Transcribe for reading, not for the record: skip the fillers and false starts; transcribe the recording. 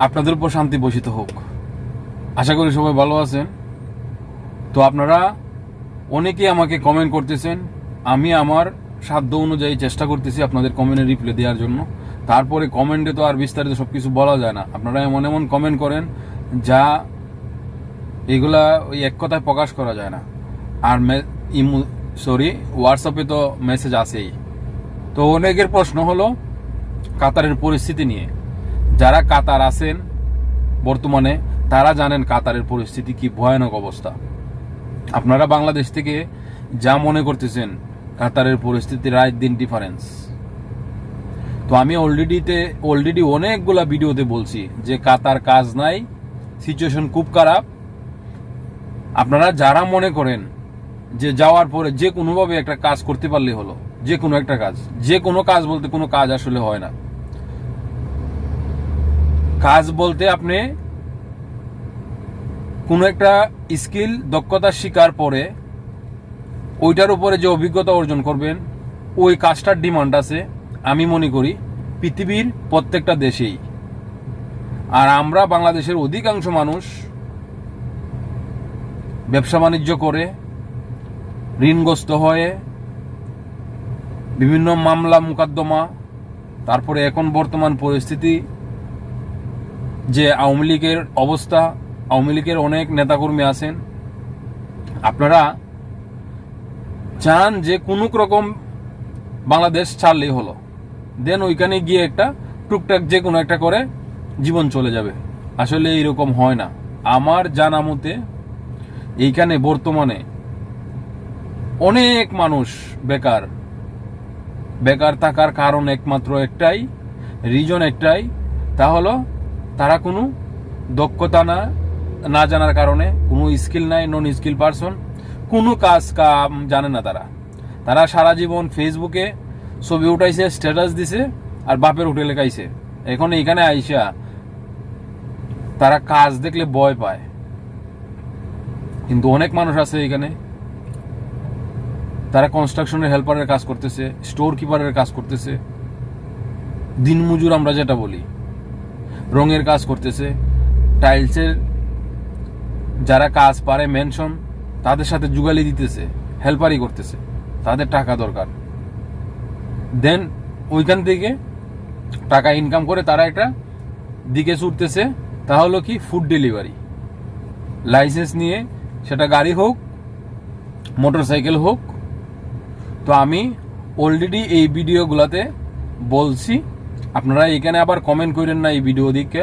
আপনাদের উপর শান্তি বর্ষিত হোক। আশা করি সবাই ভালো আছেন। তো আপনারা অনেকেই আমাকে কমেন্ট করতেছেন, আমি আমার সাধ্য অনুযায়ী চেষ্টা করতেছি আপনাদের কমেন্টে রিপ্লাই দেওয়ার জন্য। তারপরে কমেন্টে তো আর বিস্তারিত সবকিছু বলা যায় না। আপনারা এমন এমন কমেন্ট করেন যা এগুলা ওই এক কথায় প্রকাশ করা যায় না। আর হোয়াটসঅ্যাপে তো মেসেজ আসেই। তো অনেকের প্রশ্ন হলো কাতারের পরিস্থিতি নিয়ে। যারা কাতার আছেন বর্তমানে তারা জানেন কাতারের পরিস্থিতি কি ভয়ানক অবস্থা। আপনারা বাংলাদেশ থেকে যা মনে করতেছেন কাতারের পরিস্থিতি রাত দিন ডিফারেন্স। তো আমি অলরেডি অনেকগুলা ভিডিওতে বলছি যে কাতার কাজ নাই, সিচুয়েশন খুব খারাপ। আপনারা যারা মনে করেন যে যাওয়ার পরে যে কোনোভাবে একটা কাজ করতে পারলে হলো, যে কোনো একটা কাজ, যে কোনো কাজ বলতে কোনো কাজ আসলে হয় না। কাজ বলতে আপনি কোনো একটা স্কিল দক্ষতা শিকার পরে ওইটার উপরে যে অভিজ্ঞতা অর্জন করবেন, ওই কাজটার ডিমান্ড আছে আমি মনে করি পৃথিবীর প্রত্যেকটা দেশেই। আর আমরা বাংলাদেশের অধিকাংশ মানুষ ব্যবসা বাণিজ্য করে ঋণগ্রস্ত হয়ে বিভিন্ন মামলা মোকদ্দমা, তারপরে এখন বর্তমান পরিস্থিতি যে আওয়ামী লীগের অবস্থা, আওয়ামী লীগের অনেক নেতাকর্মী আছেন, আপনারা চান যে কোনো রকম বাংলাদেশ ছাড়লেই হলো, দেন ওইখানে গিয়ে একটা টুকটাক যে কোনো একটা করে জীবন চলে যাবে। আসলে এইরকম হয় না। আমার জানা মতে এইখানে বর্তমানে অনেক মানুষ বেকার। বেকার থাকার কারণ একমাত্র একটাই, রিজন একটাই, তা হলো তারা কোনো দক্ষতা না জানার কারণে, কোনো স্কিল নাই, নন স্কিল পারসন, কোনো কাজ কাম জানে না। তারা সারা জীবন ফেসবুকে ছবি উঠাইছে, স্ট্যাটাস দিছে আর বাপের হোটেলে খাইছে। এখন এইখানে আইসা তারা কাজ দেখলে ভয় পায়। কিন্তু অনেক মানুষ আছে এখানে, তারা কনস্ট্রাকশনের হেল্পারের কাজ করতেছে, স্টোর কিপারের কাজ করতেছে, দিনমজুর আমরা যেটা বলি, রঙের কাজ করতেছে, টাইলসের যারা কাজ পারে মেনশন, তাদের সাথে যুগালি দিতেছে, হেল্পারই করতেছে, তাদের টাকা দরকার। দেন ওইখান থেকে টাকা ইনকাম করে তারা একটা দিকে ছুটতেছে, তা হলো কি ফুড ডেলিভারি। লাইসেন্স নিয়ে, সেটা গাড়ি হোক মোটরসাইকেল হোক। তো আমি অলরেডি এই ভিডিওগুলোতে বলছি, আপনারা এখানে আবার কমেন্ট করেন না এই ভিডিও দিকে।